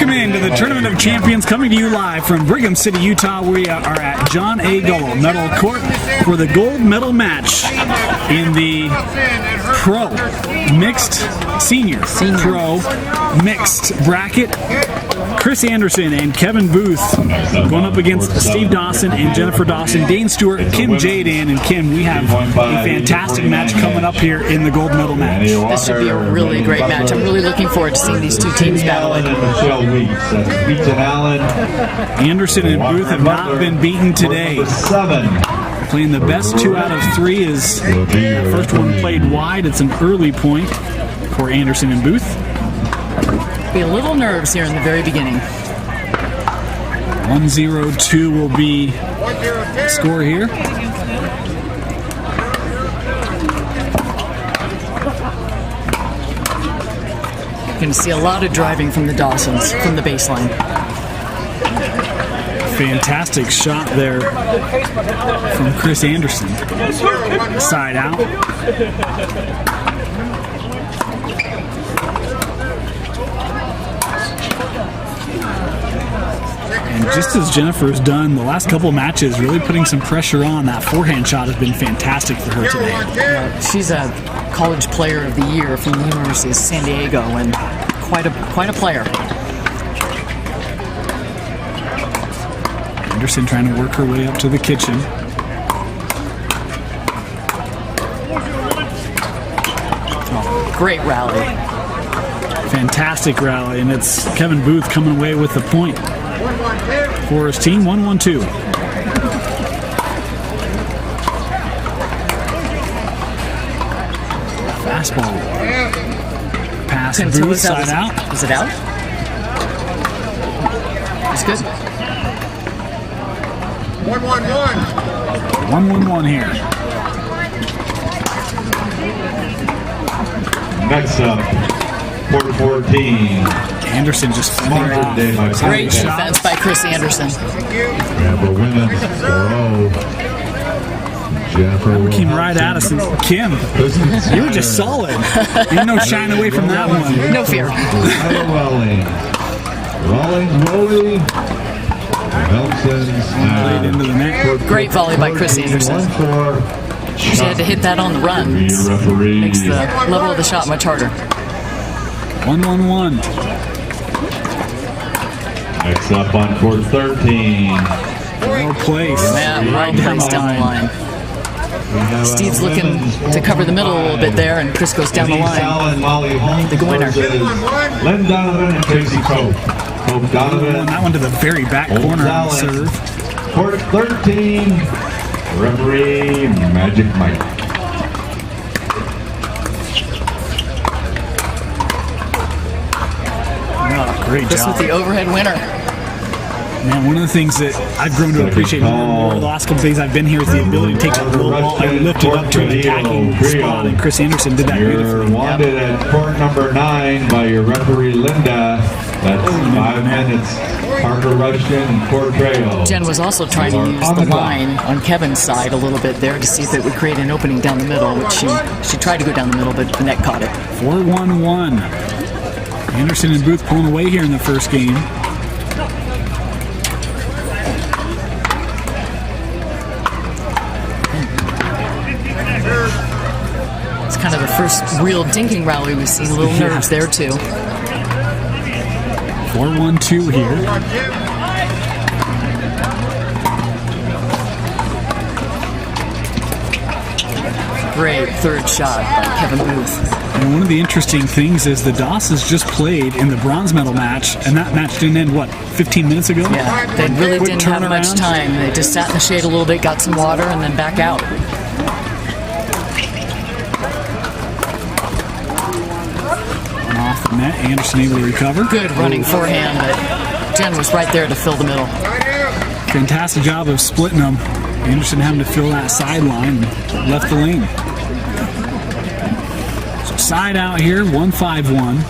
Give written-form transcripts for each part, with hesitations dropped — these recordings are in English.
Welcome into the Tournament of Champions, coming to you live from Brigham City, Utah. We are at John A. Gullo Medal Court for the gold medal match in the Pro Mixed Senior Pro Mixed bracket. Chris Anderson and Kevin Booth going up against Steve Dawson and Jennifer Dawson, Dane Stewart, Kim Jaden, and Kim. We have a fantastic match coming up here in the gold medal match. This should be a really great match. I'm really looking forward to seeing these two teams battling. Anderson and Booth have not been beaten today. Playing the best 2 out of 3 is the first one played wide. It's an early point for Anderson and Booth. Be a little nerves here in the very beginning. 1-0-2 will be the score here. You're going to see a lot of driving from the Dawsons from the baseline. Fantastic shot there from Chris Anderson. Side out. And just as Jennifer's done the last couple matches, really putting some pressure on, that forehand shot has been fantastic for her today. Yeah, she's a college player of the year from the University of San Diego, and quite a player. Anderson trying to work her way up to the kitchen. Oh, great rally. Fantastic rally, and it's Kevin Booth coming away with the point for his team. 1-1-2. Fastball. Pass Booth, side out. Is it out? It's good. 1-1-1. 1-1-1 here. Next up, Court 14. Anderson just fired off. Great defense by Chris Anderson. Grab women's 4-0. Jennifer came right at us. And Kim, you were just solid. You're no shying away from that one. No fear. Rolling. Played into the net. Great volley by Chris Anderson. She had to hit that on the run. Makes the level of the shot much harder. 1-1-1. Next up on court 13. Well placed. Yeah, right place down the line. Steve's looking to cover the middle a little bit there, and Chris goes down the line. The winner. Lynn Donovan and Tracy Cope. Cope Donovan. That one to the very back corner on the serve. Court 13. Referee Magic Mike. Great This job. with the overhead winner. Man, one of the things that I've grown to appreciate more and more the last couple days I've been here is the ability to take that low ball and lift it up to an attacking spot, and Chris Anderson did that beautifully. You're wanted at court number 9 by your referee Linda. That's 5 minutes. Parker Rushton and Court Trail. Jen was also trying to use the line on Kevin's side a little bit there to see if it would create an opening down the middle, which she tried to go down the middle, but the net caught it. 4-1-1. Anderson and Booth pulling away here in the first game. It's kind of the first real dinking rally we've seen. Little nerves there too. 4-1-2 here. Great third shot by Kevin Booth. And one of the interesting things is the Dawsons just played in the bronze medal match, and that match didn't end, what, 15 minutes ago? Yeah, they really didn't have much time. They just sat in the shade a little bit, got some water, and then back out. And off the net, Anderson able to recover. Good running forehand, but Jen was right there to fill the middle. Fantastic job of splitting them. Anderson having to fill that sideline and left the lane. So side out here, 1-5-1.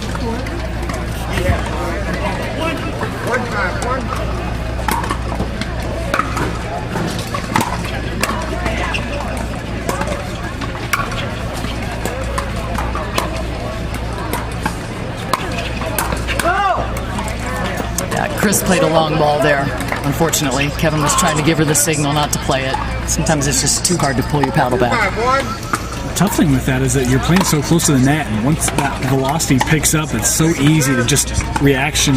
Chris played a long ball there. Unfortunately, Kevin was trying to give her the signal not to play it. Sometimes it's just too hard to pull your paddle back. The tough thing with that is that you're playing so close to the net, and once that velocity picks up, it's so easy to just reaction,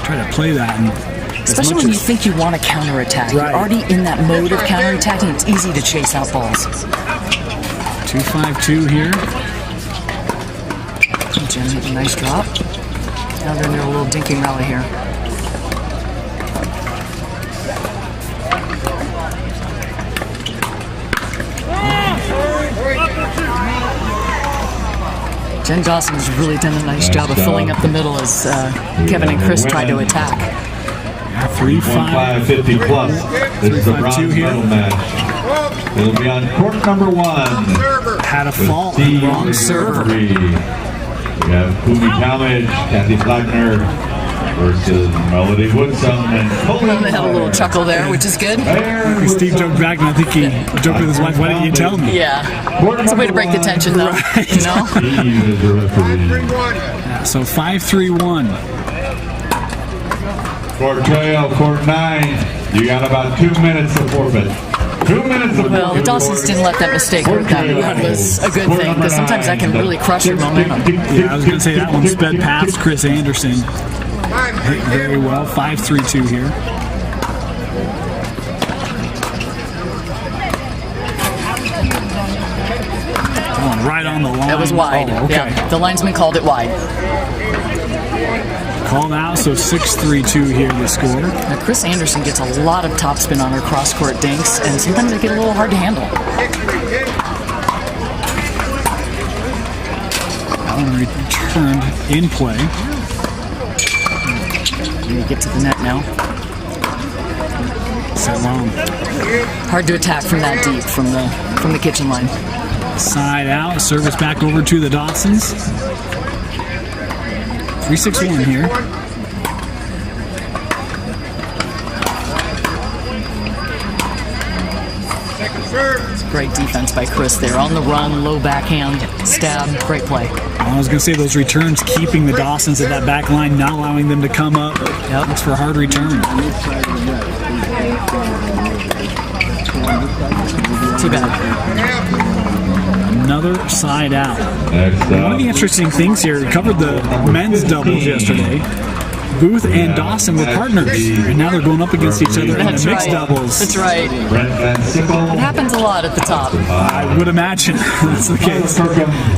try to play that. And especially when you think you want to counterattack. Right. You're already in that mode of counterattacking. It's easy to chase out balls. 2-5-2 here. Jen hit a nice drop. Now they're in their little dinking rally here. Jen Dawson's really done a nice job of filling up the middle as Kevin and Chris try to attack. 3-5-50 plus. This is the bronze medal match. It'll be on court number 1. Had a fault. Wrong server. We have Kumi Talmadge, Kathy Flackner versus Melody Woodson and Colin. They had a little chuckle there, which is good. Steve joked back, and I think he joked with his wife, "Why didn't you tell me?" Yeah. It's a way to break the tension, though. Right. You know? Yeah, so 5-3-1. Court 12, court 9. You got about 2 minutes to forfeit. 2 minutes to forfeit. Well, the Dawsons didn't let that mistake hurt them. That was a good thing, because sometimes that can really crush your momentum. Yeah, I was going to say that one sped past Chris Anderson. Hit very well. 5-3-2 here. Going right on the line. That was wide. Oh, okay. Yeah, the linesman called it wide. Called out, so 6-3-2 here the score. Now, Chris Anderson gets a lot of topspin on her cross-court dinks, and sometimes they get a little hard to handle. That one returned in play. You get to the net now. Set long. Hard to attack from that deep from the kitchen line. Side out, service back over to the Dawsons. 3-6-1 here. It's great defense by Chris there. On the run, low backhand, stab, great play. I was going to say those returns, keeping the Dawsons at that back line, not allowing them to come up. Yep. Looks for a hard return. Too bad. Another side out. Next One of up. the interesting things here, we covered the men's doubles yesterday. Booth and Dawson were partners, and now they're going up against each other in the That's mixed right. doubles. That's right. Brent Van Sickle. It happens a lot at the top. I would imagine that's the case.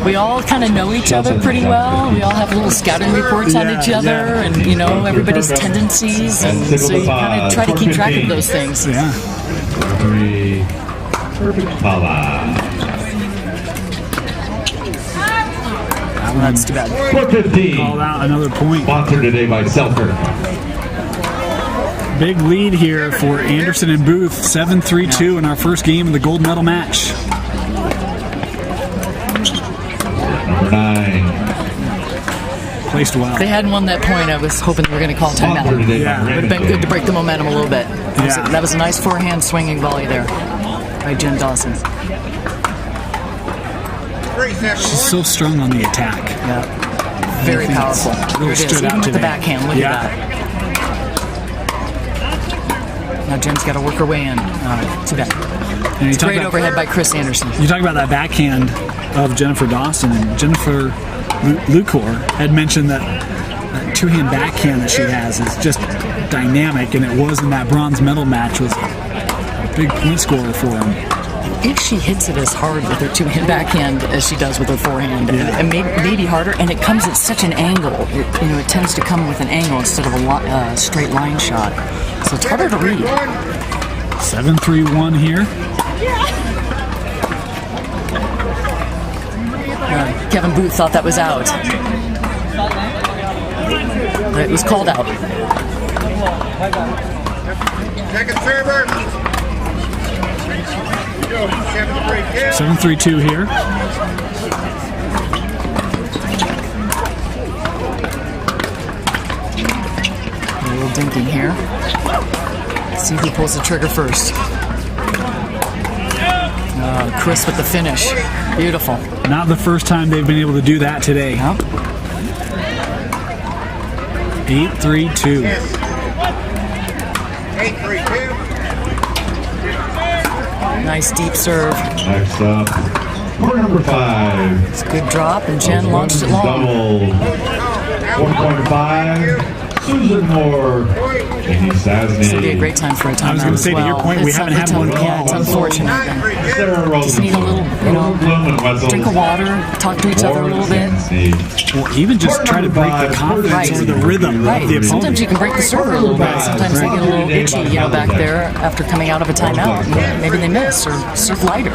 We all kind of know each other pretty well. We all have little scouting reports on each other, and you know everybody's tendencies, and so you kind of try to keep track of those things. Yeah. Referee Pala. That's too bad. Court 15. Called out another point. Sponsored today by Selker. Big lead here for Anderson and Booth. 7-3-2 in our first game of the gold medal match. Number 9. Placed well. If they hadn't won that point, I was hoping they were going to call Sponsored timeout. today Yeah. by Would have been good to break the momentum a little bit. Yeah. That was a nice forehand swinging volley there by Jen Dawson. She's so strong on the attack. Yeah. Very I think powerful. it's really Here it is, stood even out with the today. backhand. Look Yeah. at that. Now Jen's got to work her way in. Too bad. And you It's talk great about- overhead by Chris Anderson. You talk about that backhand of Jennifer Dawson, and Jennifer Lucor had mentioned that two-hand backhand that she has is just dynamic, and it was in that bronze medal match, was a big point scorer for him. I think she hits it as hard with her two-hand backhand as she does with her forehand, and maybe harder. And it comes at such an angle. It tends to come with an angle instead of a straight line shot, so it's harder to read. 7-3-1 here. Kevin Booth thought that was out. But it was called out. Second server. 7-3-2 here. A little dinking here. Let's see who pulls the trigger first. Chris with the finish. Beautiful. Not the first time they've been able to do that today. Yep. 8-3-2. 8-3-2. Nice deep serve. Next up, court number 5. It's a good drop, and Jen launched it long. Double. 4.5. Susan Moore. Amy Sasney. This would be a great time for a timeout. I was going to say, as well. to your point, we It's haven't had one Yeah, it's called. unfortunate. Sarah Just need a little, drink of water, talk to each other a little bit. Well, even just try to break the confidence or the rhythm Right. of the opponent. Sometimes you can break the server a little bit. Sometimes they get a little itchy, back there after coming out of a timeout. And maybe they miss or serve lighter.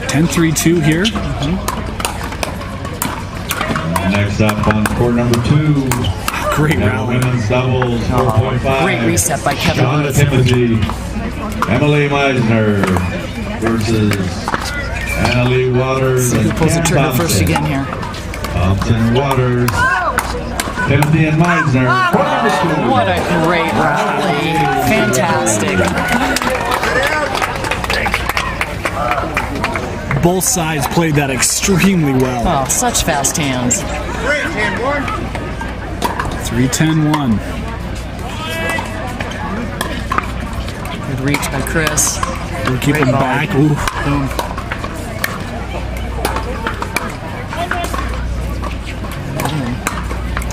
10-3-2 here. Next up on court number 2. Great rally. Women's doubles 4.5. Great reset by Kevin Shauna Booth. Timothy, Emily Meisner versus Annalie Waters. Who and pulls the Cam trigger first Thompson. again here? Thompson Waters, Timothy and Meisner. What a great rally. Fantastic. Both sides played that extremely well. Oh, such fast hands. 3-10-1. 3-10-1. Good reach by Chris. We'll keep Great him ball. back. Ooh. Boom.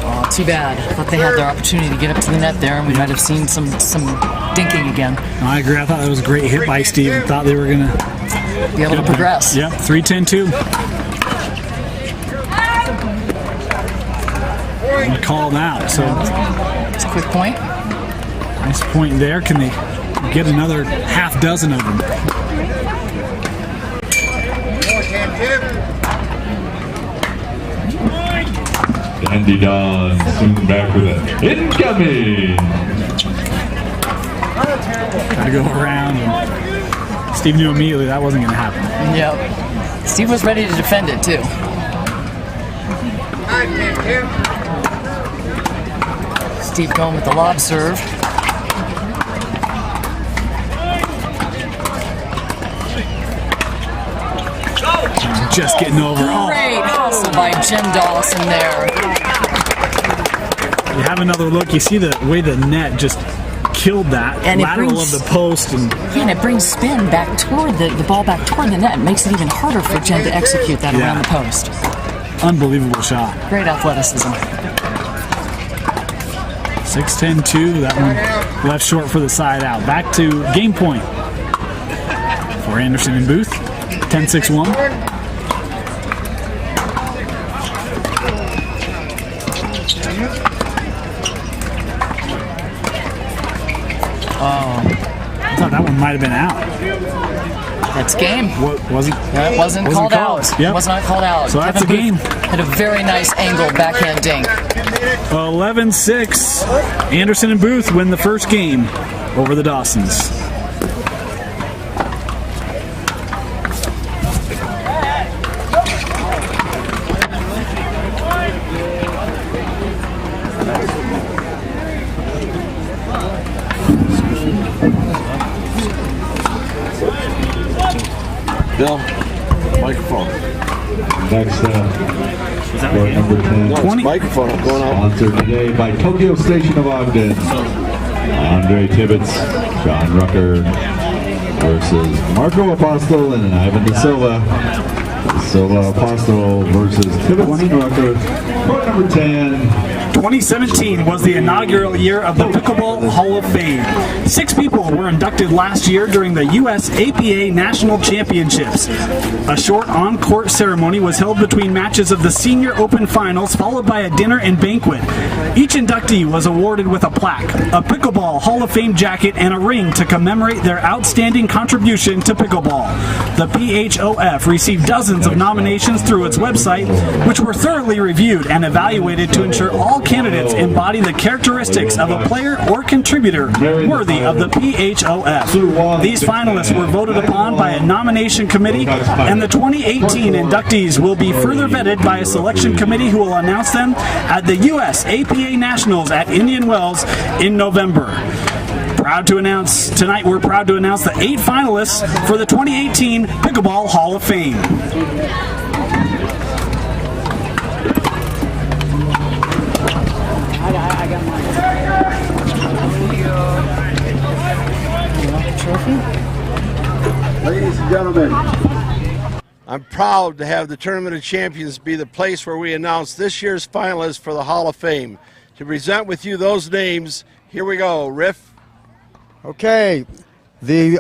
Oh, too bad. I thought they had their opportunity to get up to the net there, and we might have seen some dinking again. I agree. I thought that was a great hit by Steve. I thought they were going to Be able to progress. Yep, 3-10-2. And called out. So It's a quick point. nice point there. Can they get another half dozen of them? 4-10-2. Andy Don soon back with it. Incoming! Got to go around. And Steve knew immediately that wasn't going to happen. Yep. Steve was ready to defend it, too. 5-10-2. Steve going with the lob serve. Just getting over. Oh, Great hustle by Jen Dawson there. you have another look. You see the way the net just killed that And it lateral brings- of the post. And And it brings spin back toward the ball back toward the net. It makes it even harder for Jen to execute that around the post. unbelievable shot. Great athleticism. 6-10-2. That one left short for the side out. Back to game point for Anderson and Booth. 10-6-1. I thought that one might have been out. That's game. What was it? That wasn't called out. Yep. Was not called out. So that's Kevin a game. Booth had a very nice angle backhand dink. 11-6. Anderson and Booth win the first game over the Dawsons. Bill, microphone. Next up, court number 10. No, 20. it's microphone. I'm going out. Sponsored today by Tokyo Station of Ogden. Andre Tibbetts, John Rucker versus Marco Apostol and Ivan De Silva. De Silva Apostol versus Tibbetts and Rucker. Court number 10. 2017 was the inaugural year of the PickleBall Hall of Fame. 6 people were inducted last year during the U.S. APA National Championships. A short on-court ceremony was held between matches of the Senior Open Finals, followed by a dinner and banquet. Each inductee was awarded with a plaque, a PickleBall Hall of Fame jacket, and a ring to commemorate their outstanding contribution to pickleball. The PHOF received dozens of nominations through its website, which were thoroughly reviewed and evaluated to ensure all candidates embody the characteristics of a player or contributor worthy of the PHOF. These finalists were voted upon by a nomination committee, and the 2018 inductees will be further vetted by a selection committee who will announce them at the U.S. APA Nationals at Indian Wells in November. Tonight we're proud to announce the 8 finalists for the 2018 Pickleball Hall of Fame. Ogden. I'm proud to have the Tournament of Champions be the place where we announce this year's finalists for the Hall of Fame. To present with you those names, here we go, Riff. Okay, the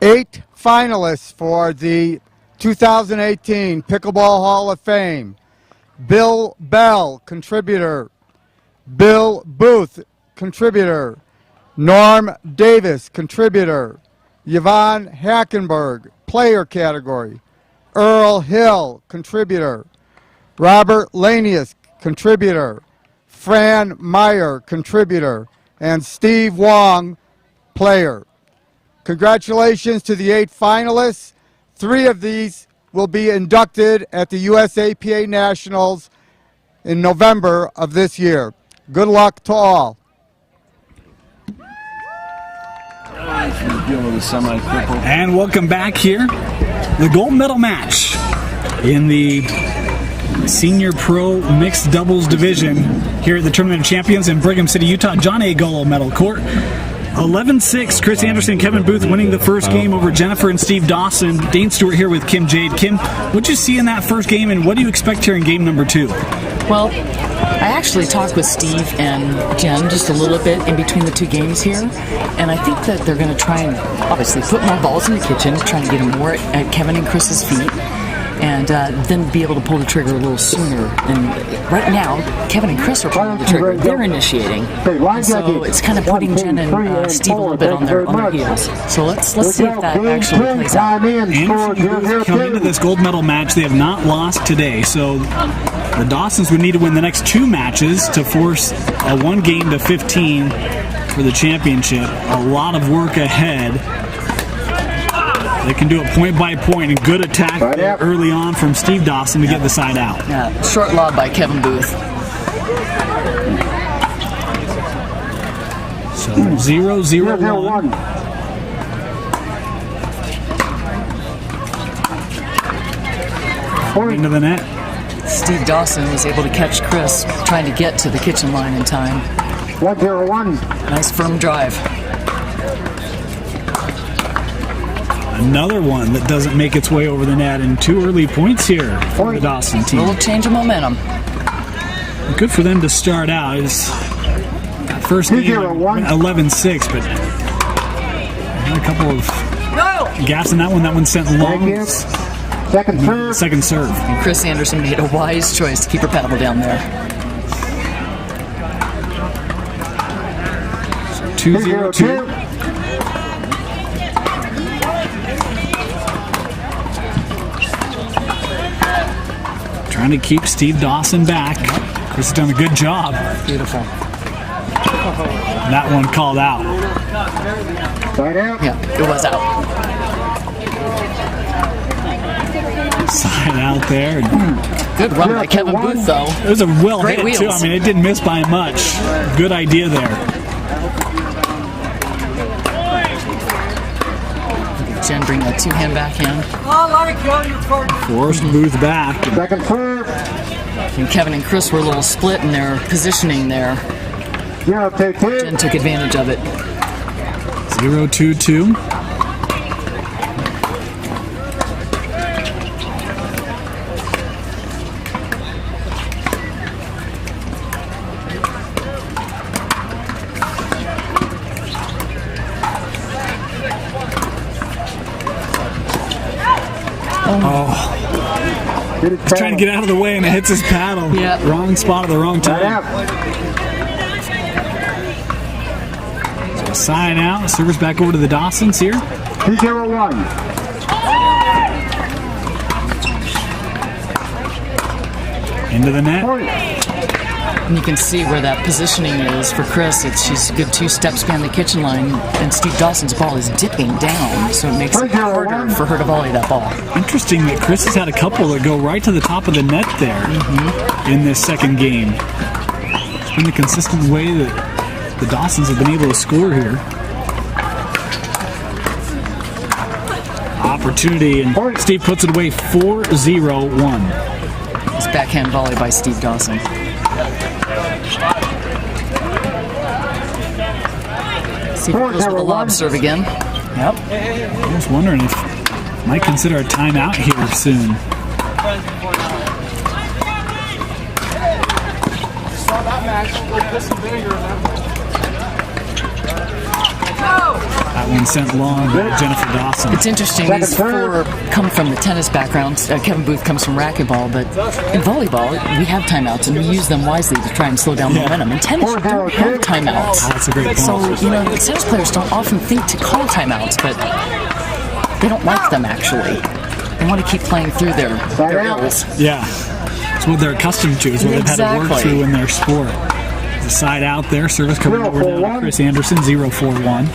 8 finalists for the 2018 Pickleball Hall of Fame. Bill Bell, contributor. Bill Booth, contributor. Norm Davis, contributor. Yvonne Hackenberg, player category. Earl Hill, contributor. Robert Lanius, contributor. Fran Meyer, contributor. And Steve Wong, player. Congratulations to the 8 finalists. 3 of these will be inducted at the USAPA Nationals in November of this year. Good luck to all. And welcome back here. The gold medal match in the Senior Pro Mixed Doubles Division here at the Tournament of Champions in Brigham City, Utah. John A. Golo Medal Court. 11-6, Chris Anderson, Kevin Booth winning the first game over Jennifer and Steve Dawson. Dane Stewart here with Kim Jade. Kim, what did you see in that first game, and what do you expect here in game number 2? Well, I actually talked with Steve and Jen just a little bit in between the 2 games here, and I think that they're going to try and obviously put more balls in the kitchen, try and get them more at Kevin and Chris's feet, and then be able to pull the trigger a little sooner. And right now, Kevin and Chris are pulling the trigger. They're initiating. And so it's kind of putting Jen and Steve a little bit on their heels. So let's see if that actually plays out. And coming into this gold medal match, they have not lost today. So the Dawsons would need to win the next 2 matches to force a 1 game to 15 for the championship. A lot of work ahead. They can do it point by point, and good attack there early on from Steve Dawson to get the side out. Yeah, short lob by Kevin Booth. So 0-0-1. Into the net. Steve Dawson was able to catch Chris trying to get to the kitchen line in time. 1-0-1. Nice firm drive. Another one that doesn't make its way over the net, and 2 early points here for the Dawson team. A little change of momentum. Good for them to start out. It's first game 11-6, but had a couple of gaps in that one. That one sent long. Second serve. And Chris Anderson made a wise choice to keep her paddle down there. 2-0-2. Trying to keep Steve Dawson back. Chris has done a good job. Beautiful. That one called out. Yeah, it was out. Side out there. Good run by Kevin Booth, though. It was a well Great hit, wheels. too. I mean, it didn't miss by much. Good idea there. Jen bring that 2-hand backhand. Forced Booth back. Second serve. And Kevin and Chris were a little split in their positioning there. 0-2-2. Jen took advantage of it. 0-2-2. He's trying to get out of the way and it hits his paddle. Yeah. Wrong spot at the wrong time. So sign out. Service back over to the Dawsons here. 2-0-1. Into the net. And you can see where that positioning is for Chris. She's a good 2 steps behind the kitchen line, and Steve Dawson's ball is dipping down, so it makes it harder for her to volley that ball. Interesting that Chris has had a couple that go right to the top of the net there in this second game. It's been the consistent way that the Dawsons have been able to score here. Opportunity, and Steve puts it away 4-0-1. This backhand volley by Steve Dawson. See if it goes with a lob serve again. Yep. I was wondering if Might consider a timeout here soon. That one sent long by Jennifer Dawson. It's interesting, these four come from the tennis background. Kevin Booth comes from racquetball, but in volleyball, we have timeouts, and we use them wisely to try and slow down momentum. In tennis, you don't have timeouts. Oh, that's a great point. So, the tennis players don't often think to call timeouts, but they don't like them, actually. They want to keep playing through their ills. Yeah. It's what they're accustomed to. It's what they've had to work through in their sport. The side out there. Service coming over now to Chris Anderson, 0-4-1.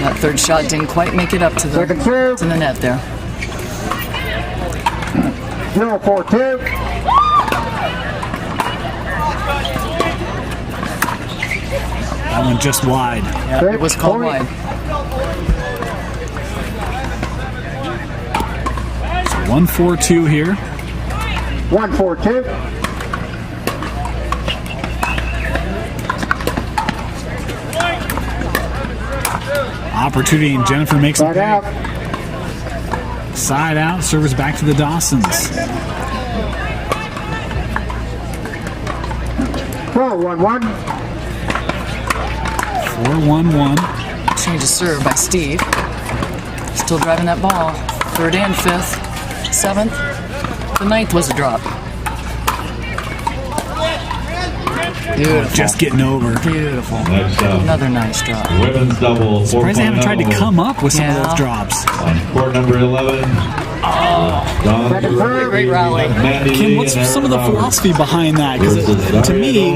That third shot didn't quite make it up to the net there. 0-4-2. That one just wide. Yeah, it was called wide. 1-4-2 here. 1-4-2. Opportunity, and Jennifer makes it. Side out. Side out, service back to the Dawsons. 4-1-1. 4-1-1. Change of serve by Steve. Still driving that ball. Third and fifth. Seventh. The ninth was a drop. Beautiful. Just getting over. Beautiful. Next up, Another nice drop. women's double. Surprised they haven't tried to 4.0. come up with some of Yeah. those drops. On court number 11. Great rally. Kim, what's some of the philosophy behind that? Because to me,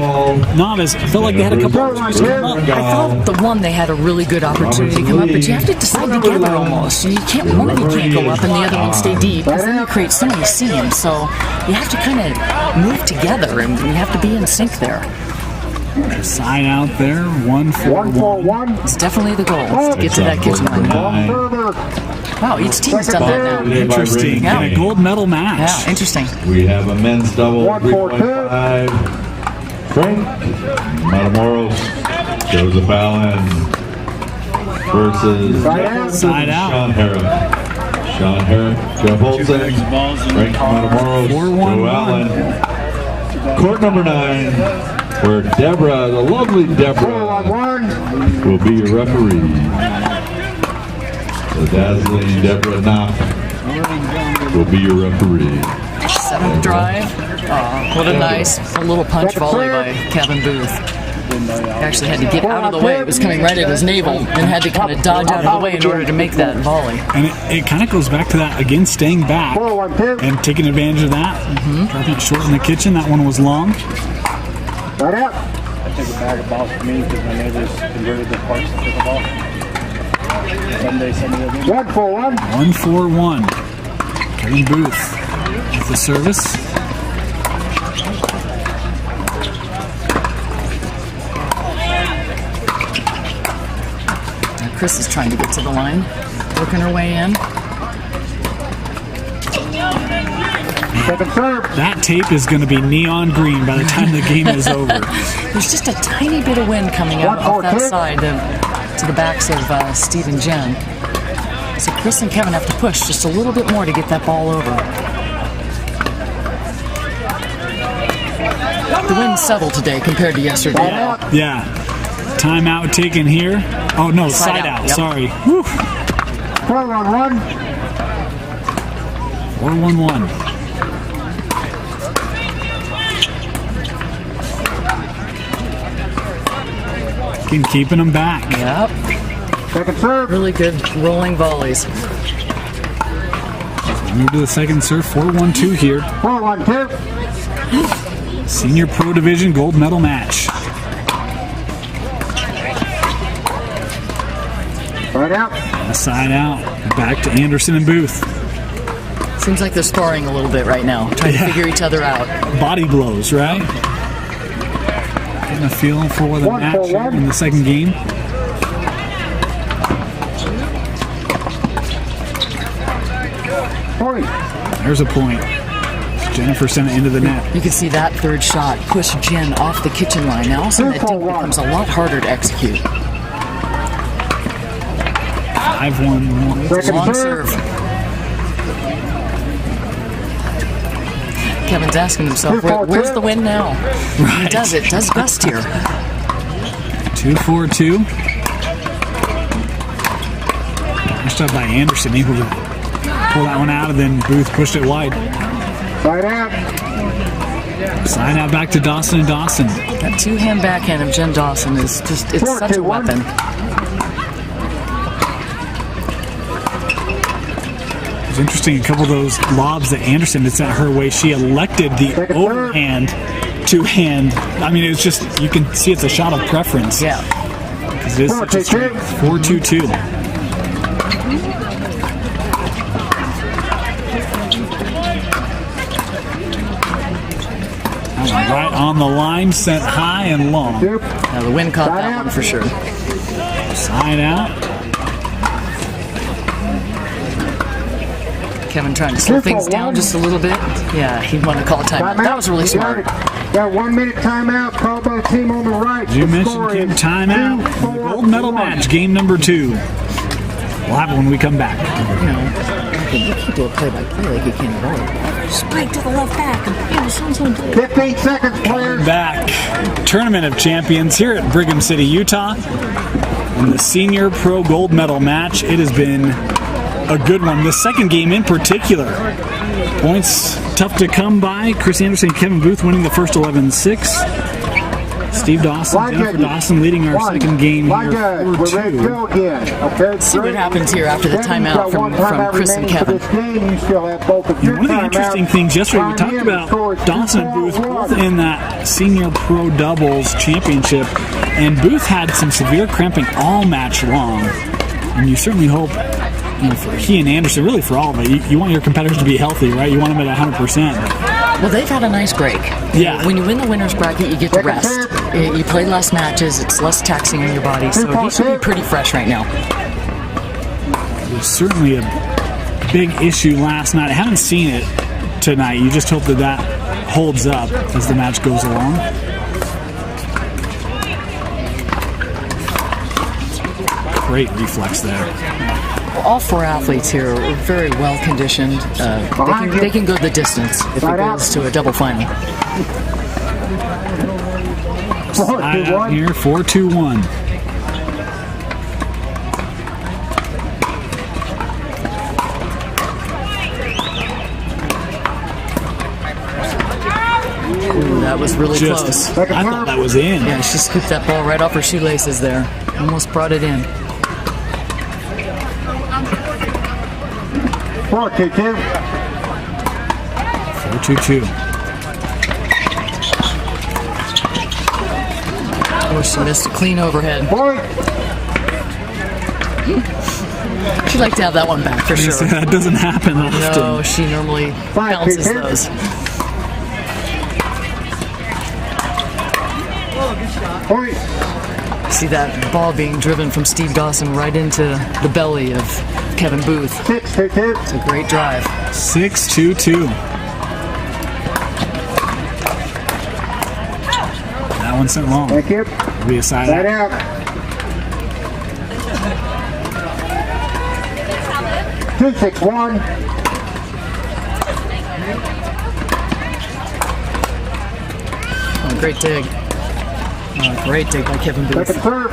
novice felt like they had a couple of opportunities to come up. I thought the one they had a really good opportunity to come up, but you have to decide together almost. You can't, one of you can't go up and the other one stay deep, because then you create so many seams. So you have to kind of move together, and you have to be in sync there. Side out there, 1-4-1. 1-4-1. It's definitely the goal to get to that kitchen line. Wow, each team's done that now. Interesting. Yeah. And a gold medal match. Yeah, interesting. We have a men's double 1-4-2. 3.5. Frank Matamoros, Joseph Allen versus Side out. Sean Herrick. Sean Herrick, Jeff Olson, Frank Matamoros, 4-1-1. Joe Allen. Court number 9, where Deborah, the lovely Deborah, 4-1-1. will be your referee. The dazzling Deborah Knopf will be your referee. Seventh drive. What a nice little punch volley by Kevin Booth. He actually had to get out of the way. It was coming right at his navel and had to kind of dodge out of the way in order to make that volley. And it kind of goes back to that, again, staying back 4-1-2. and taking advantage of that. Dropping it short in the kitchen. That one was long. Side out. I take a bag of balls from me because my neighbors converted their parks to pickleball. Sunday, Sunday. 1-4-1. 1-4-1. Kevin Booth with the service. Now Chris is trying to get to the line, working her way in. Second serve. That tape is going to be neon green by the time the game is over. There's just a tiny bit of wind coming out off that side to the backs of Steve and Jen. So Chris and Kevin have to push just a little bit more to get that ball over. The wind's settled today compared to yesterday. Yeah. Timeout taken here. Oh, no, side out. Yep. Sorry. Whew. 4-1-1. 4-1-1. Keeping them back. Yep. Second serve. Really good rolling volleys. Move to the second serve. 4-1-2 here. 4-1-2. Senior Pro Division gold medal match. Side out. Side out. Back to Anderson and Booth. Seems like they're sparring a little bit right now, trying to figure each other out. Body blows, right? Getting a feeling for the match here in the second game. Point. There's a point. Jennifer sent it into the net. You can see that third shot push Jen off the kitchen line. Now all of a sudden that dink becomes a lot harder to execute. 5-1-1. Long serve. Kevin's asking himself, where's the win now? Right. He does it. Does best here. 2-4-2. Pushed up by Anderson, able to pull that one out, and then Booth pushed it wide. Side out. Side out back to Dawson and Dawson. That two-hand backhand of Jen Dawson is just, it's such a weapon. It's interesting, a couple of those lobs that Anderson had sent her way, she elected the overhand two-hand. I mean, it's just, you can see it's a shot of preference. Yeah. Because it is such a strength. 4-2-2. Right on the line, sent high and long. Now the wind caught that one for sure. Side out. Kevin trying to slow things down just a little bit. Yeah, he wanted to call a timeout. That was really smart. Got 1 minute timeout called by the team on the right. You mentioned Kim, timeout. The gold medal match, game number 2. We'll have it when we come back. You know, you can't do a play-by-play like you can at all. Spike to the left back. 15 seconds, players. Back. Tournament of Champions here at Brigham City, Utah. In the Senior Pro Gold Medal match, it has been a good one. The second game in particular. Points tough to come by. Chris Anderson and Kevin Booth winning the first 11-6. Steve Dawson, Jennifer Dawson leading our second game here 4-2. See what happens here after the timeout from Chris and Kevin. One of the interesting things yesterday, we talked about Dawson and Booth both in that Senior Pro Doubles Championship, and Booth had some severe cramping all match long. And you certainly hope, you know, for he and Anderson, really for all of it, you want your competitors to be healthy, right? You want them at 100%. Well, they've had a nice break. Yeah. When you win the winner's bracket, you get to rest. You play less matches. It's less taxing on your body. So he should be pretty fresh right now. It was certainly a big issue last night. I haven't seen it tonight. You just hope that that holds up as the match goes along. Great reflex there. All 4 athletes here are very well conditioned. They can go the distance if it goes to a double final. Side out here, 4-2-1. Ooh, that was really close. I thought that was in. Yeah, she scooped that ball right off her shoelaces there. Almost brought it in. 4-2-2. 4-2-2. Oh, she missed a clean overhead. She'd like to have that one back for sure. That doesn't happen often. No, she normally bounces those. See that ball being driven from Steve Dawson right into the belly of Kevin Booth. 6-2-2. It's a great drive. 6-2-2. That one sent long. Thank you. It'll be a side Side out. out. 2-6-1. Oh, great dig. Oh, great dig by Kevin Booth. Second serve.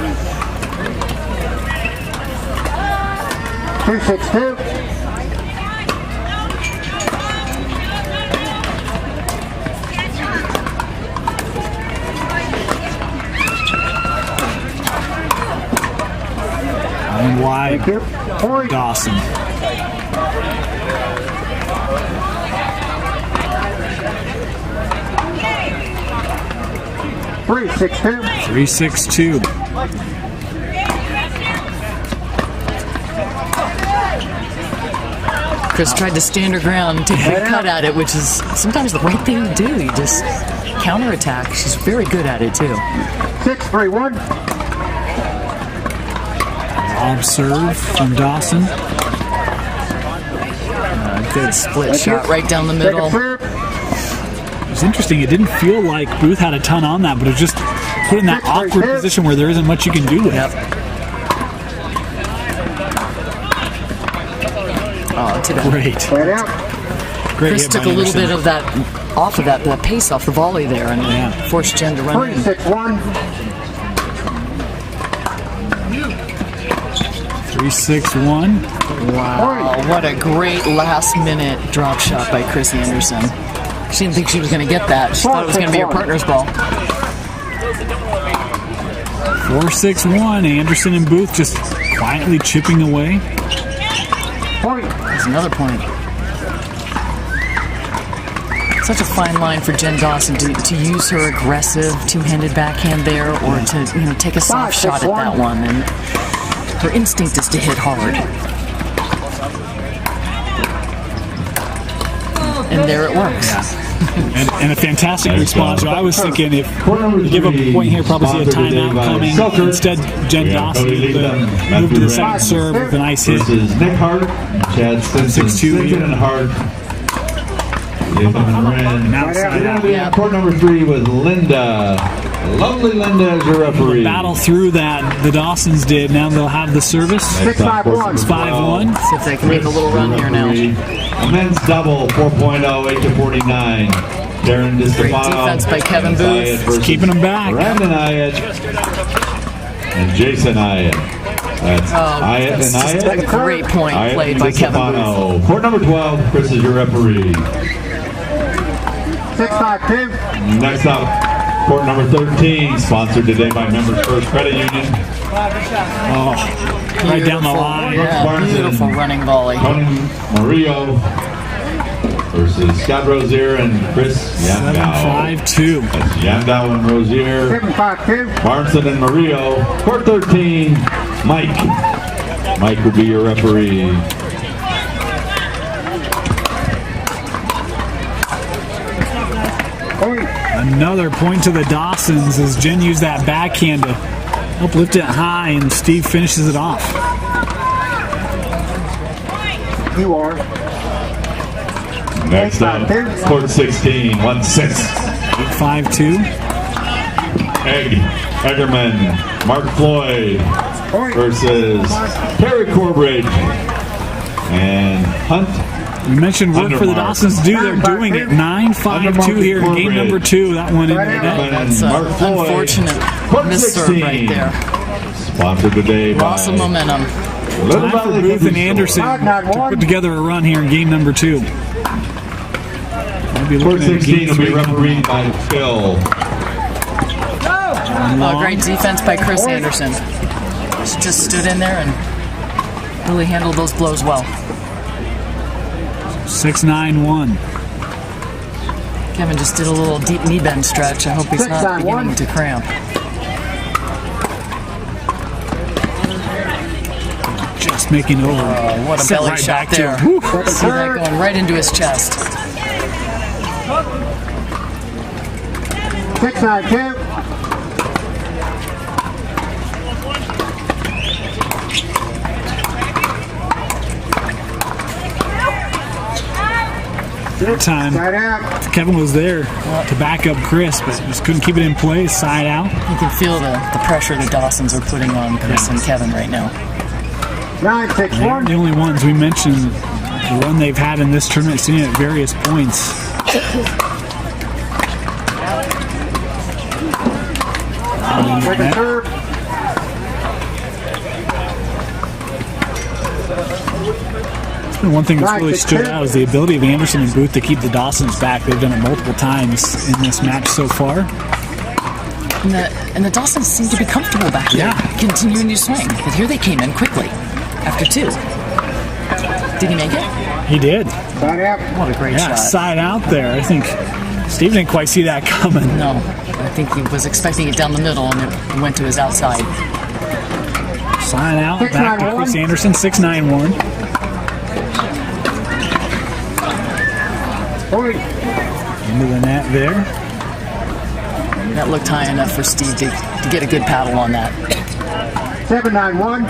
2-6-2. And wide, Thank you. Point. Dawson. Three, 6-2. 3-6-2. Chris tried to stand her ground and take a big cut at it, which is sometimes the right thing to do. You just counterattack. She's very good at it, too. 6-3-1. Lob serve from Dawson. Good split shot right down the middle. Second serve. It was interesting. It didn't feel like Booth had a ton on that, but it was just put in that awkward position where there isn't much you can do with it. Yep. to them. Great. Right out. Great Chris hit took by a little Anderson. bit of that off of that pace off the volley there and forced Jen to run in. 3-6-1. 3-6-1. Wow, what a great last-minute drop shot by Chris Anderson. She didn't think she was going to get that. She thought it was going to be her partner's ball. 4-6-1. Anderson and Booth just quietly chipping away. Point. That's another point. Such a fine line for Jen Dawson to use her aggressive two-handed backhand there, or to take a soft shot at that one. And her instinct is to hit hard. And there it works. And a fantastic response. So I was thinking if you give up a point here, probably see a timeout coming. Instead, Jen Dawson moved to the second serve with a nice hit. This is Nick Hart, Chad Stinson, 6-2 and Hart. Court number 3 with Linda. Lovely Linda as your referee. Battle through that, the Dawsons did. Now they'll have the service. 6-5-1. 5-1. See if they can make a little run here now. Men's double 4.0, 8-49. Darren DiStefano. Great defense by Kevin Booth. Keeping them back. Brandon Ayat and Jason Ayat. That's Ayat and Just Ayat. a great point Ayat played and by Kevin Booth. DiStefano. Court number 12, Chris is your referee. 6-5-2. Next up, court number 13, sponsored today by Members First Credit Union. Right down the line. Yeah, beautiful running volley. Tony Murillo versus Scott Rozier and Chris Yandau. 7-5-2. That's Yandau and Rozier. 7-5-2. Barnson and Murillo. Court 13, Mike. Mike will be your referee. Point. Another point to the Dawsons as Jen used that backhand to help lift it high, and Steve finishes it off. You are. Next up, court 16, 1-6. 8-5-2. Eggerman, Mark Floyd versus Terry Corbridge and Hunt. We mentioned work for the Dawsons do. They're doing it. 9-5-2 here in game number 2. That one in the net. That's an unfortunate misserve right there. Sponsored today by Loss of momentum. Little Time for Valley Booth and Country Anderson Store. to put together a run here in game number 2. We'll be Court looking at 16 game will be 3. refereed by Phil. Oh, great defense by Chris Anderson. She just stood in there and really handled those blows well. 6-9-1. Kevin just did a little deep knee bend stretch. I hope he's not beginning to cramp. Just making over. What a Set belly right shot back to there. him. See that going right into his chest. 6-9-2. That time, Side out. Kevin was there to back up Chris, but just couldn't keep it in place. Side out. You can feel the pressure the Dawsons are putting on Chris and Kevin right now. 9-6-1. The only ones we mentioned, the run they've had in this tournament, seen it at various points. Second serve. One thing that's really stood out is the ability of Anderson and Booth to keep the Dawsons back. They've done it multiple times in this match so far. And the Dawsons seem to be comfortable back there, continuing to swing. But here they came in quickly after 2. Did he make it? He did. Side out. What a great shot. Side out there. I think Steve didn't quite see that coming. No, I think he was expecting it down the middle and it went to his outside. Side out, back to Chris Anderson, 6-9-1. Into the net there. That looked high enough for Steve to get a good paddle on that. 7-9-1.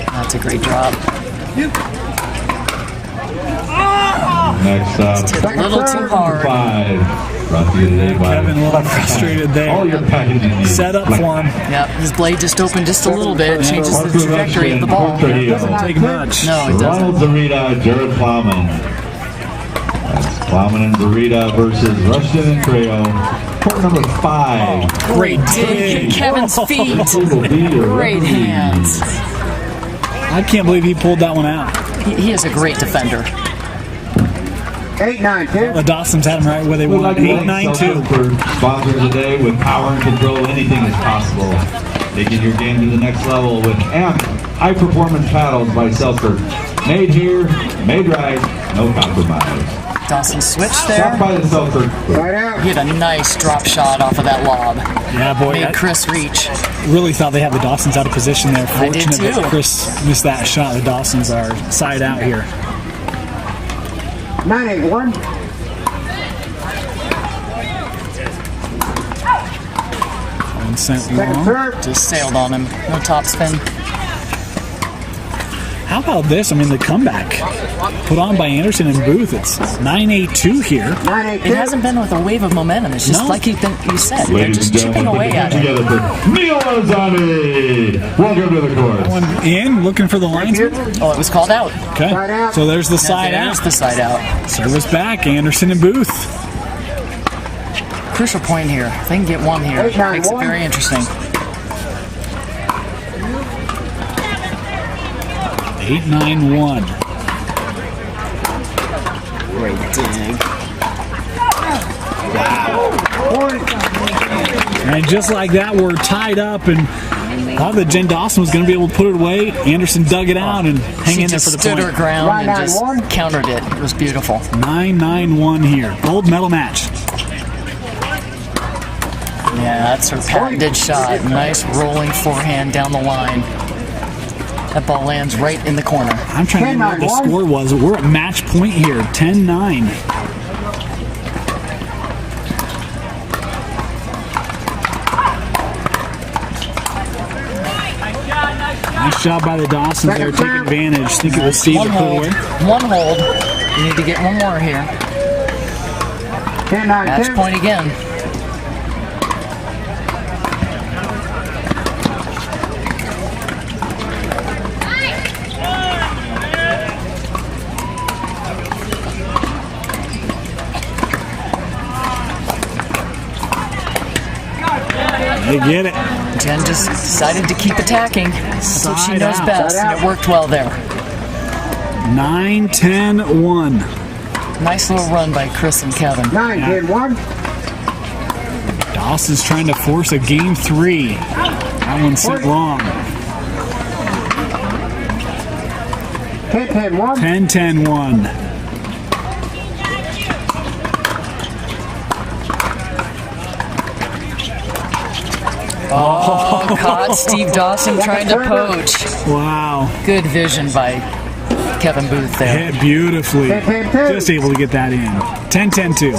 That's a great drop. Next up, Just hit a little too hard. 5. Brought to you today by Kevin a little frustrated all your there. packaging needs. Set up for him. Yep, his blade just opened just a little bit. Changes the trajectory of the ball. Doesn't take much. No, it doesn't. Ronald Zarita, Jared Plowman. That's Plowman and Zarita versus Rushton and Creo. Court number 5. Great Dig dig. Kevin's feet. Great hands. I can't believe he pulled that one out. He is a great defender. 8-9-2. The Dawsons had him right where they We'd wanted. like to thank 8-9-2. Seltzer for sponsoring today. With power and control, anything is possible. Taking your game to the next level with AMP High Performance Paddles by Seltzer. Made here, made right, no compromise. Dawson switched Shot there. by the Seltzer. Right out. He had a nice drop shot off of that lob. Yeah, boy. Made I Chris reach. really thought they had the Dawsons out of position there. I did Fortunate too. that Chris missed that shot. The Dawsons are side out here. 9-8-1. One sent Second long. serve. Just sailed on him. No top spin. How about this? I mean, the comeback put on by Anderson and Booth. It's 9-8-2 here. 9-8-2. It hasn't been with a wave of momentum. It's just No. like you said. They're Ladies just and chipping gentlemen, away at put it. together for Neil Azani. Welcome to the court. One in, looking for the linesman. Oh, it was called out. Okay. Side out. So there's the Now side there's out. the side out. Service back, Anderson and Booth. Crucial point here. If they can get one here, 8-9-1. makes it very interesting. 8-9-1. Great dig. And just like that, we're tied up, and thought that Jen Dawson was going to be able to put it away. Anderson dug it out and hang She in there just for the stood point. her ground and just 9-9-1. countered it. It was beautiful. 9-9-1 here. Gold medal match. Yeah, that's her patented shot. Nice rolling forehand down the line. That ball lands right in the corner. I'm trying to remember what the 10-9-1. score was. We're at match point here, 10-9. Nice job by the Dawsons there, take advantage. Think it was Steve One that put it hold. away. One hold. You need to get one more here. 10-9-2. Match point again. They get it. Jen just decided to keep attacking. That's what she Side knows out. best, Side and it worked well there. 9-10-1. Nice little run by Chris and Kevin. 9-10-1. Dawson's trying to force a game 3. That one sent long. 10-10-1. 10-10-1. Oh, caught Steve Dawson trying to poach. Wow. Good vision by Kevin Booth there. Hit beautifully. 10-10-2. Just able to get that in. 10-10-2.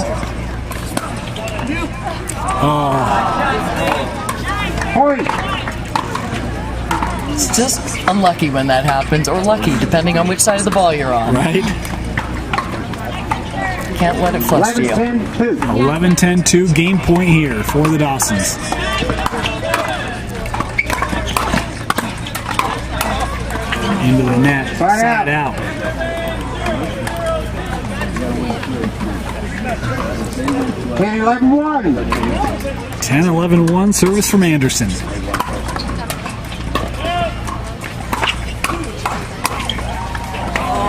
Point. It's just unlucky when that happens, or lucky, depending on which side of the ball you're on. Right? Can't let it fluster you. 11-10-2. 11-10-2. Game point here for the Dawsons. Into the net. Side out. 10-11-1. 10-11-1. Service from Anderson.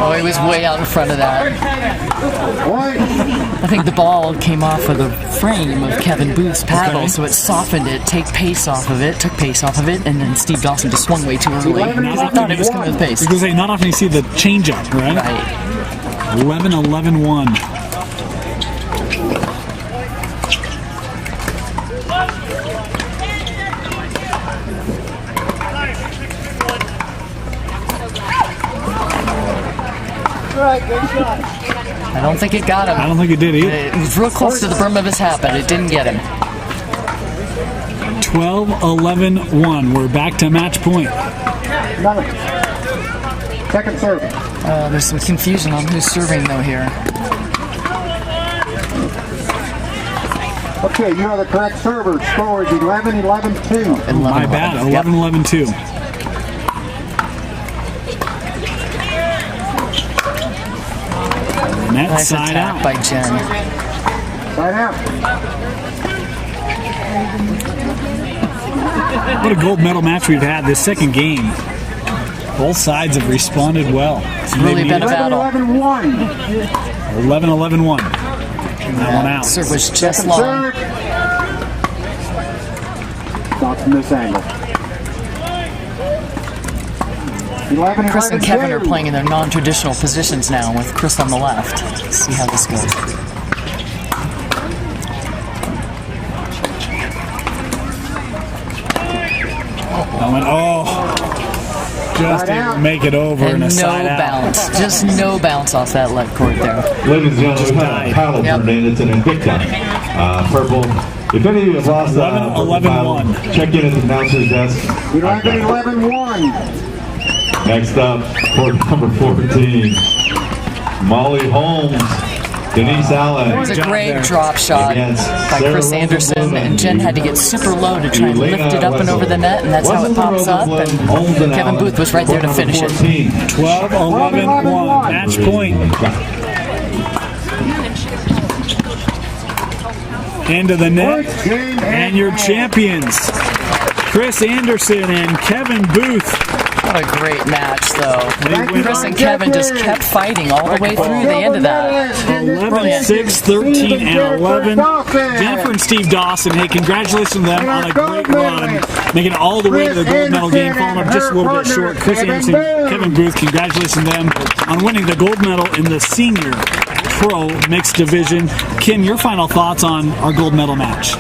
Oh, he was way out in front of that. Point. I think the ball came off of the frame of Kevin Booth's paddle, Okay. so it softened it, took pace off of it, and then Steve Dawson just swung way too early. Because I thought it was coming with pace. Because not often you see the change-up, right? Right. 11-11-1. I don't think it got him. I don't think it did either. It was real close to the brim of his hat, but it didn't get him. 12-11-1. We're back to match point. Another. Second serve. There's some confusion on who's serving, though, here. Okay, you are the correct server. Score is 11-11-2. My bad, 11-11-2. Net Nice side attack out. by Jen. Side out. What a gold medal match we've had this second game. Both sides have responded well. It's really been a battle. 11-11-1. 11-11-1. That one out. Serve was just long. Serve. Stop from this angle. 11-11-2. Chris and Kevin are playing in their non-traditional positions now with Chris on the left. Let's see how this goes. Just didn't make it over And and a no side out. bounce. Just no bounce off that left court there. Ladies and gentlemen, we've had a paddle Yep. turned in. It's an Invicta. Purple. If any of you have lost 11-11-1. check in at the announcer's desk. 11-11-1. Next up, court number 14. Molly Holmes, Denise It Allen. was a great drop shot by Chris Anderson, and Jen had to get super low to try and lift it up and over the net, and that's how it pops up, and Kevin Booth was right there to finish it. 12-11-1. Match point. Into the net. And your champions, Chris Anderson and Kevin Booth. What a great match, though. win. Chris and Kevin just kept fighting all the way through the end of that. 11-6, 13, and 11. Jennifer and Steve Dawson, hey, congratulations to them on a great run, making it all the way to the gold medal game, falling up just a little bit short. Chris Anderson, Kevin Booth, congratulations to them on winning the gold medal in the senior pro mixed division. Kim, your final thoughts on our gold medal match?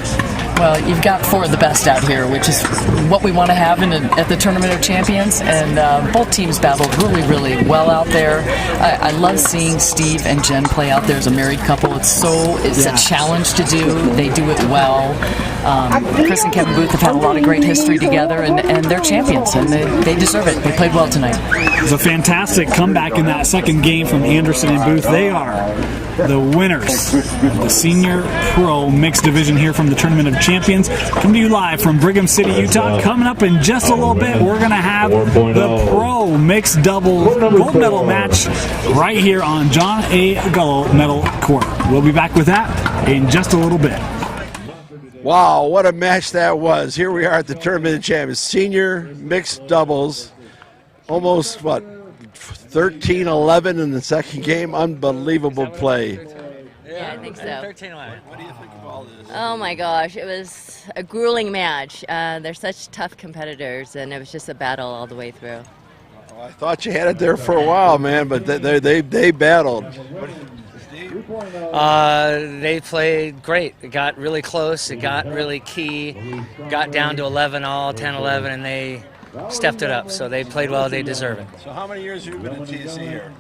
Well, you've got four of the best out here, which is what we want to have at the Tournament of Champions, and both teams battled really, really well out there. I love seeing Steve and Jen play out there as a married couple. It's a challenge to do. They do it well. Chris and Kevin Booth have had a lot of great history together, and they're champions, and they deserve it. They played well tonight. It was a fantastic comeback in that second game from Anderson and Booth. They are the winners of the Senior Pro Mixed Division here from the Tournament of Champions. Coming to you live from Brigham City, Utah. Coming up in just a little bit, we're going to have the Pro Mixed Doubles Gold Medal match right here on John A. Gullo Medal Court. We'll be back with that in just a little bit. Wow, what a match that was. Here we are at the Tournament of Champions. Senior Mixed Doubles. Almost, 13-11 in the second game. Unbelievable play. Yeah, I think so. 13-11. What do you think of all this? Oh my gosh, it was a grueling match. They're such tough competitors, and it was just a battle all the way through. Well, I thought you had it there for a while, man, but they battled. They played great. It got really close. It got really key. Got down to 11-all, 10-11, and they stepped it up. So they played well. They deserve it. So how many years have you been in TC here?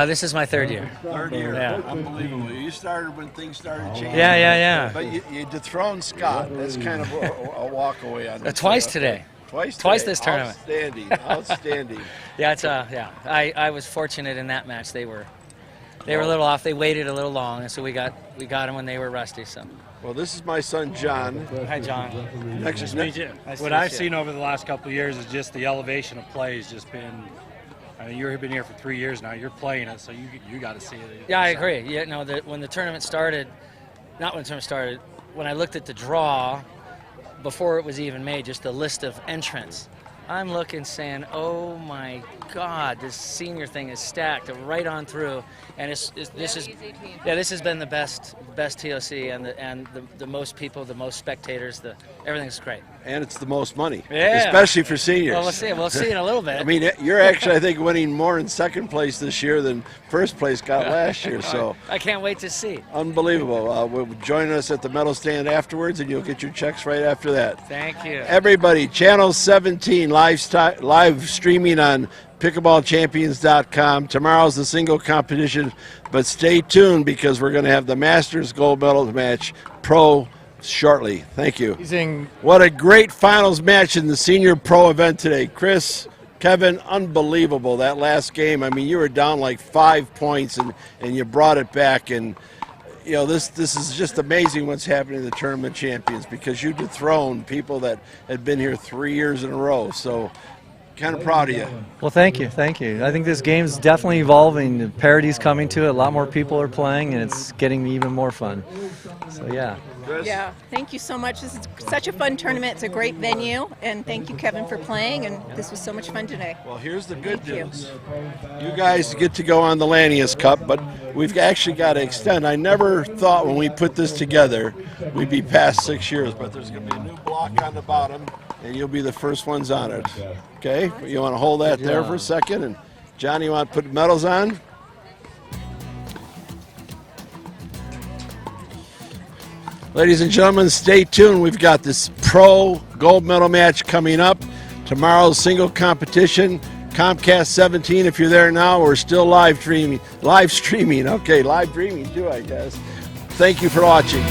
This is my third year. Third year. Yeah. Unbelievable. You started when things started changing. Yeah. But you dethroned Scott. That's kind of a walk away on this. Twice today. Twice this tournament. Outstanding. Yeah, I was fortunate in that match. They were a little off. They waited a little long, and so we got them when they were rusty. So. Well, this is my son John. Hi, John. What I've seen over the last couple of years is just the elevation of play has just been. I mean, you've been here for 3 years now. You're playing it, so you got to see it. Yeah, I agree. Yeah, no, when the tournament started, when I looked at the draw before it was even made, just the list of entrants, I'm looking saying, oh my God, this senior thing is stacked right on through, and this has been the best TOC and the most people, the most spectators, everything's great. And it's the most money, yeah. Especially for seniors. Well, we'll see in a little bit. I mean, you're actually, I think, winning more in second place this year than first place got last year. So I can't wait to see. Unbelievable. Will join us at the medal stand afterwards, and you'll get your checks right after that. Thank you. Everybody, Channel 17 live streaming on PickleBallChampions.com. Tomorrow's the single competition, but stay tuned because we're going to have the Masters gold medal match pro shortly. Thank you. What a great finals match in the senior pro event today. Chris, Kevin, unbelievable that last game. I mean, you were down like 5 points and you brought it back, and you know, this is just amazing what's happening to the Tournament Champions, because you dethroned people that had been here 3 years in a row. So kind of proud of you. Well, thank you. I think this game's definitely evolving. The parity's coming to it. A lot more people are playing, and it's getting even more fun. So, yeah. Yeah, thank you so much. This is such a fun tournament. It's a great venue, and thank you, Kevin, for playing, and this was so much fun today. Well, here's the good news. You guys get to go on the Lanius Cup, but we've actually got to extend. I never thought when we put this together we'd be past 6 years, but there's going to be a new block on the bottom, and you'll be the first ones on it. Okay? You want to hold that there for a second? And Johnny, you want to put medals on? Ladies and gentlemen, stay tuned. We've got this pro gold medal match coming up. Tomorrow's single competition, Comcast 17. If you're there now, we're still live streaming. Okay, live streaming too, I guess. Thank you for watching.